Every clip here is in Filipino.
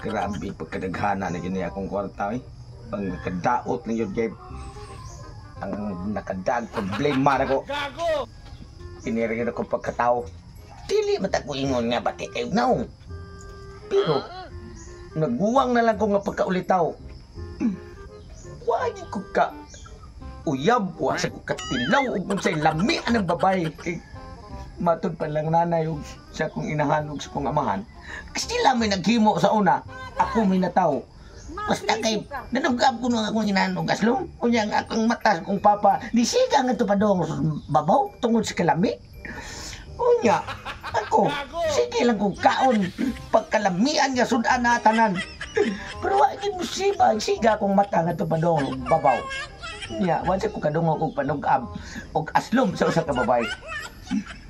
Grabe pagkadaghana na yun akong kwarta eh. Pag nakadaot na yun kay ang nakadag problema na ko. Piniriyan ako pagkatao. Dili mata ko ingon nga bati kayo naong. Pero naguwang na lang ko nga pagkaulitaw. Wagi ko ka uyab, wa sa ko katilaw ug unsay lami ang babae kay matod pa lang nanay ug sa kong inahanog sa kong amahan. Kasi may naghimo sa una, ako minataw. Basta kay nanugab ko nung akong inahanog aslong. Unya ang akong mata sa kong papa, nisiga nga ito pa doon babaw tungod sa kalami. Unya, ako, sige lang kong kaon, pagkalamian nga sudan na tanan. Pero wagi mo siga akong mata nga ito pa doon babaw. Unya, wansa ko kadungog kong panugab og aslom sa usa ka babae.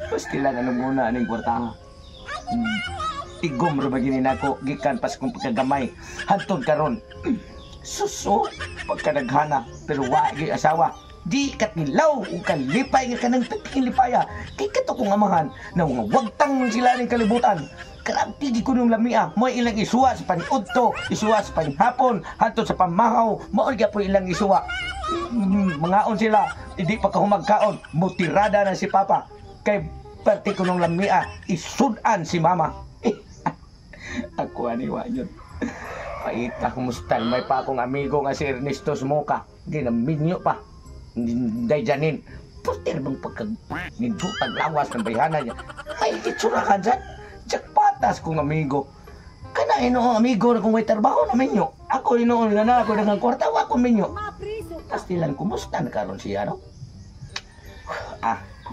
Basta lang anong muna aning kwarta. Igom ro bagini nako gikan pas kong pagkagamay hantod karon. Suso pagkadaghana pero wa gyud asawa. Di katilaw ug kalipay nga kanang piping lipaya. Kay kato kong amahan na mga wagtang sila ning kalibutan. Karabti di ko nung lamia, mo ilang isuwa sa paniudto, isuwa sa panihapon, hantod sa pamahaw, mao gyud ilang isuwa. Mangaon sila, hindi pa kahumagkaon, mutirada na si Papa. Kay pati ko nung lamia, isudan si Mama. Ako aniwa yun. Paita, kumustan, may pa akong amigo nga si Ernesto Smoka. Hindi na minyo pa. Hindi janin. Putir bang pagka-nindutang lawas ng bayhana niya. May itsura ka dyan. Diyak patas kong amigo. Kana inoong amigo na kung may trabaho na minyo. Ako inoong nga na ako ng kwarta, ako minyo. Pastilan, kumusta na karon siya, no?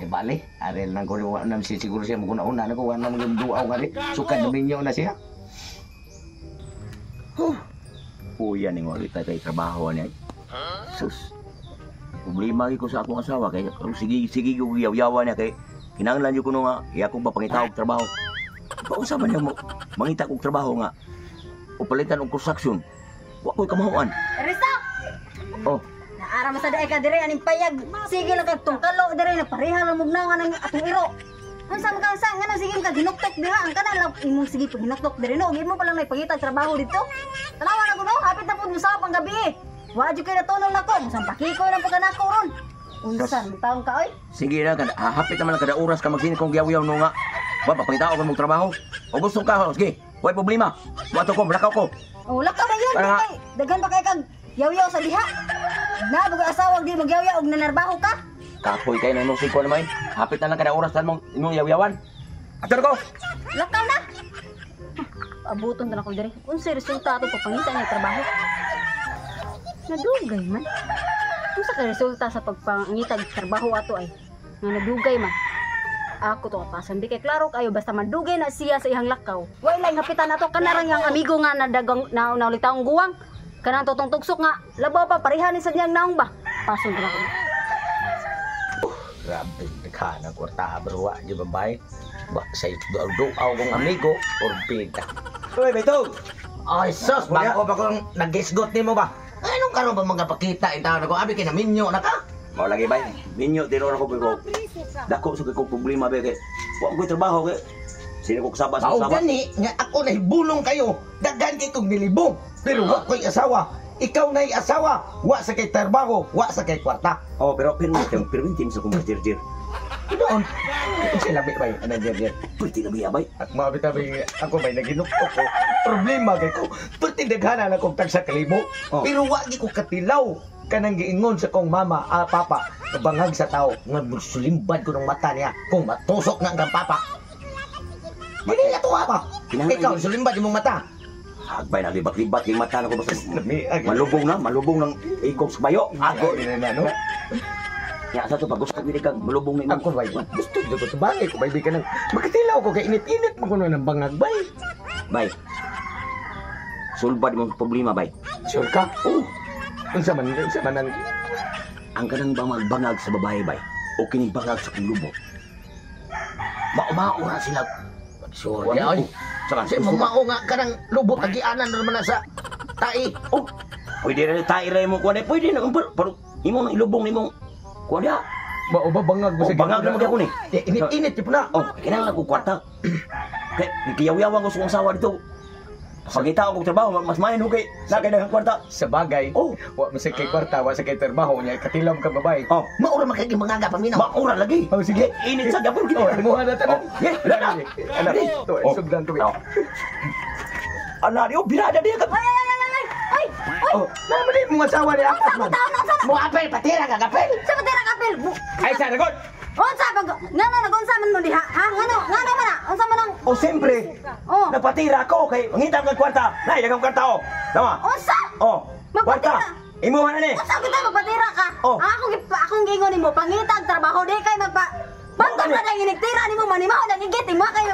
Di bali, arel nang kuriwa na siya siguro siya maguna-una na kung wala nang duaw nga rin. Sukan na minyo na siya. Kuya ning wali tayo kay trabaho niya. Sus. Problema ko sa akong asawa kay sige ko yaw-yawa niya kay kinahanglan jud kuno nga iya ko papangitaw og trabaho. Pausa man niya mo mangita kog trabaho nga o palitan og construction. Wa ko'y kamahuan. Risa! Oh, Naara masada ka dire aning payag. Sige lang kag tungkalo dire nagpareha lang mugnangan ang atong iro. Unsa man kang sang ngano sige kag hinuktok diha ang kana lang imong sige pag hinuktok dire no imo pa lang naipangita trabaho dito. Tanawa na kuno hapit na pud musab ang gabi. Wa jud kay natunong nako musang pakiko lang pag nako ron. Unsa bitaw ka oy? sige na kada hapit naman kada oras ka magsini kong yaw-yaw no nga. Wa papangitaw ko mong trabaho. O gusto ka, sige. Way problema. Wato ko, lakaw ko. Oh, lakaw na yun. Para Kay daghan pa kay kag yaw-yaw sa diha. Na bugo asawa di magyaw-yaw og nanarbaho ka. Kapoy kayo ng nusig ko naman. Hapit na lang kada oras tan mong imong yaw-yawan. Ato ko. Lakaw na. Abuton ta na ko dire. Unsa resulta ato pagpangita ni trabaho? Nadugay man. Unsa ka resulta sa pagpangita og trabaho ato ay? Nga nadugay man. Ako to pasan di kay klaro kayo basta mandugay na siya sa ihang lakaw. Way lang hapitan nato kanarang yang amigo nga nadagang naulitawng guwang. Kanang totong tugsok nga labaw pa pareha ni sa niyang naong ba. Pason ra ko. Grabe, dekha ng kwarta bro, wa di babae. Ba sa duaw kong amigo or bida. Hoy, Betog. Ay sus, bako pa kung nag-isgot nimo ba? Anong karon ba magapakita itaw ko abi kay na minyo na ka? Mau lagi bay. Minyo tiro ako pero dako sa ko problema ba kay wa ko trabaho kay sino ko kasaba sa Mao kasaba. gani nga ako na bulong kayo. Daghan kay kong nilibong. Pero wa ko'y asawa. Ikaw na'y asawa. Wa sa kay trabaho, wa sa kay kwarta. Oh, pero permitin sa kong jirjir. Doon. Sila bay, ano jer. Pwede na biya bay. At mga bitabi, ako may naginuktok ko. Problema kay ko. Pwede daghana na kong tagsa kalimo. Oh. Pero wagi ko katilaw. Kanang giingon sa kong mama, papa. Bangag sa tao. Nga sulimbad ko ng mata niya. Kung matusok na ang papa. Hindi nga tuwa pa. Ikaw, sulimbad yung mata. Hagbay na libat-libat kay mata na ko basta. Lamiag. Malubong ng igong sa bayo. Ako, na no? Ya sa to pag gusto ko kag malubong ni Ako bay, gusto ko to bagay ko bay ka nang makatilaw ko kay init-init mo kuno ng bangag bay. bay. Sulbad mo problema bay. Sure ka? Oh. Unsa man ang Ang kanang bangag sa babae bay. O kining bangag sa kulubo. Mao-mao na sila. sure ya oy. Saka Si mamao nga kanang lubot agianan naman na sa tai. oh. Pwede na tayo mo kuha na. Pwede na. Pero imo nang ilubong ni mong kuha niya. Ba ba bangag mo Oh, bangag naman ako ni. Init-init yun na. Oh, kinahanglan ko kwarta. Kaya kiyaw-yawan ko sa kong sawa dito. Pagkita ko trabaho, mas mayan hukay na kay daghang kwarta. Sa bagay, Oh. wa man sa kay kwarta, wa sa kay trabaho niya, katilom ka babae. Oh, Maura magkakimanganga paminaw. maura lagi. Oh, sige. Init sa gabon Oh, kita. imuha na tanan. Yeah, wala na. Anak, to, Oh. sugdan to. Oh. Ala, diyo, birada diya ka. Ay, ay, ay, ay, ay, ay, ay, Oh, naman din mong asawa ni Akas man. Mo apel patira ka kapel. sa matira kapil. Ay, sa ragon. Unsa pag ngano nagunsa man mo diha? Ha? Ngano man na? Unsa man ang O siyempre, Oh. napatira ko kay mangita ka kwarta. Nay, daghang kwarta o. Tama? Unsa? Oh, Magpatira. kwarta. Imuha na ni. Unsa kita magpatira ka? Oh. Akong gingon nimo pangitag trabaho di kay magpa Bantog na nang iniktira nimo manimaw nang igit mo kay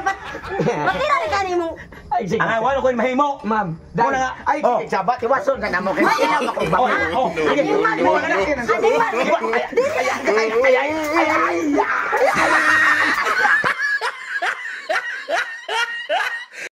patira ni kanimo. Ay, sige. Ang wala ko yung mahimo. Ma'am, Muna nga. ay, Oh. sige, sabat. Iwason ka na mo kay sila Oh, makumbang. oh, sige. Imuha na ni. Adi man. Ay ay ay ay ay.